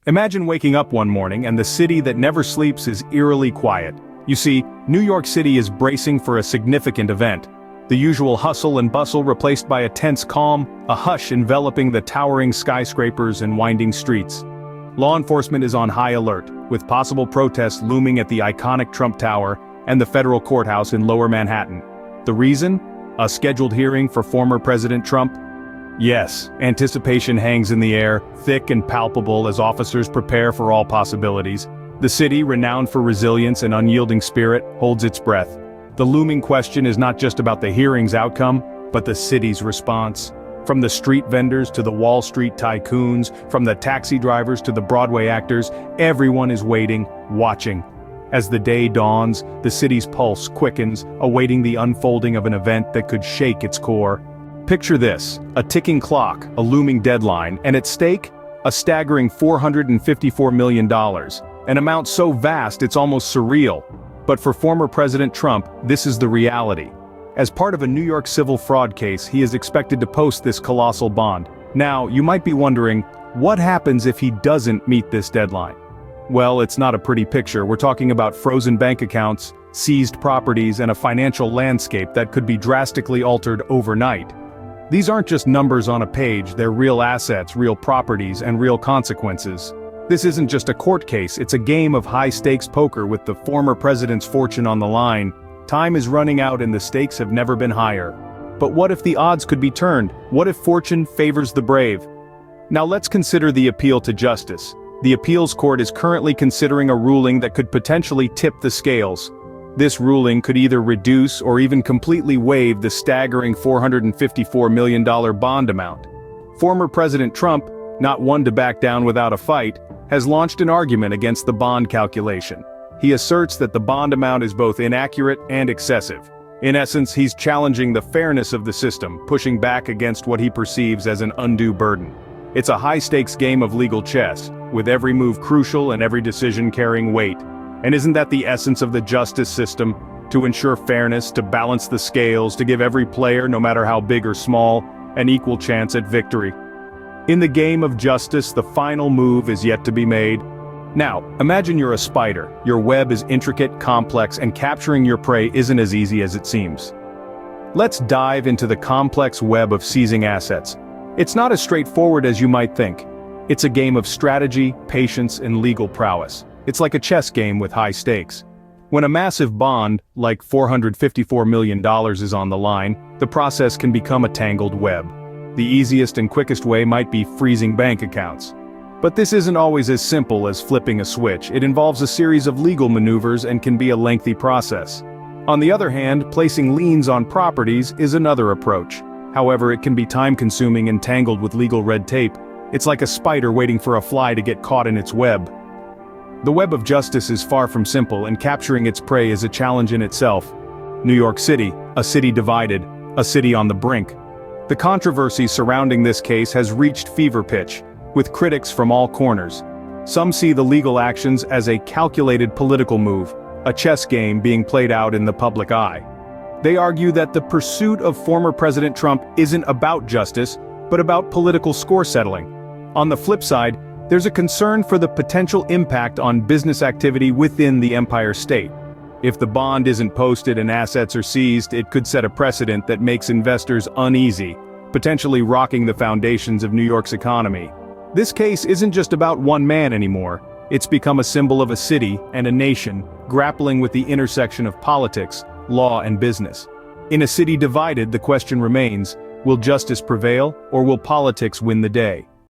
Imagine waking up one morning and the city that never sleeps is eerily quiet. You see, New York City is bracing for a significant event. The usual hustle and bustle replaced by a tense calm, a hush enveloping the towering skyscrapers and winding streets. Law enforcement is on high alert, with possible protests looming at the iconic Trump Tower and the federal courthouse in Lower Manhattan. The reason? A scheduled hearing for former President Trump? Yes, anticipation hangs in the air, thick and palpable as officers prepare for all possibilities. The city, renowned for resilience and unyielding spirit, holds its breath. The looming question is not just about the hearing's outcome, but the city's response. From the street vendors to the Wall Street tycoons, from the taxi drivers to the Broadway actors, everyone is waiting, watching. As the day dawns, the city's pulse quickens, awaiting the unfolding of an event that could shake its core. Picture this, a ticking clock, a looming deadline, and at stake, a staggering $454 million, an amount so vast it's almost surreal. But for former President Trump, this is the reality. As part of a New York civil fraud case, he is expected to post this colossal bond. Now, you might be wondering, what happens if he doesn't meet this deadline? Well, it's not a pretty picture. We're talking about frozen bank accounts, seized properties, and a financial landscape that could be drastically altered overnight. These aren't just numbers on a page, they're real assets, real properties, and real consequences. This isn't just a court case, it's a game of high-stakes poker with the former president's fortune on the line. Time is running out and the stakes have never been higher. But what if the odds could be turned? What if fortune favors the brave? Now let's consider the appeal to justice. The appeals court is currently considering a ruling that could potentially tip the scales. This ruling could either reduce or even completely waive the staggering $454 million bond amount. Former President Trump, not one to back down without a fight, has launched an argument against the bond calculation. He asserts that the bond amount is both inaccurate and excessive. In essence, he's challenging the fairness of the system, pushing back against what he perceives as an undue burden. It's a high-stakes game of legal chess, with every move crucial and every decision carrying weight. And isn't that the essence of the justice system? To ensure fairness, to balance the scales, to give every player, no matter how big or small, an equal chance at victory. In the game of justice, the final move is yet to be made. Now, imagine you're a spider. Your web is intricate, complex, and capturing your prey isn't as easy as it seems. Let's dive into the complex web of seizing assets. It's not as straightforward as you might think. It's a game of strategy, patience, and legal prowess. It's like a chess game with high stakes. When a massive bond, like $454 million, is on the line, the process can become a tangled web. The easiest and quickest way might be freezing bank accounts. But this isn't always as simple as flipping a switch. It involves a series of legal maneuvers and can be a lengthy process. On the other hand, placing liens on properties is another approach. However, it can be time-consuming and tangled with legal red tape. It's like a spider waiting for a fly to get caught in its web. The web of justice is far from simple, and capturing its prey is a challenge in itself. New York City, a city divided, a city on the brink. The controversy surrounding this case has reached fever pitch, with critics from all corners. Some see the legal actions as a calculated political move, a chess game being played out in the public eye. They argue that the pursuit of former President Trump isn't about justice, but about political score settling. On the flip side, there's a concern for the potential impact on business activity within the Empire State. If the bond isn't posted and assets are seized, it could set a precedent that makes investors uneasy, potentially rocking the foundations of New York's economy. This case isn't just about one man anymore. It's become a symbol of a city and a nation grappling with the intersection of politics, law, and business. In a city divided, the question remains, will justice prevail, or will politics win the day?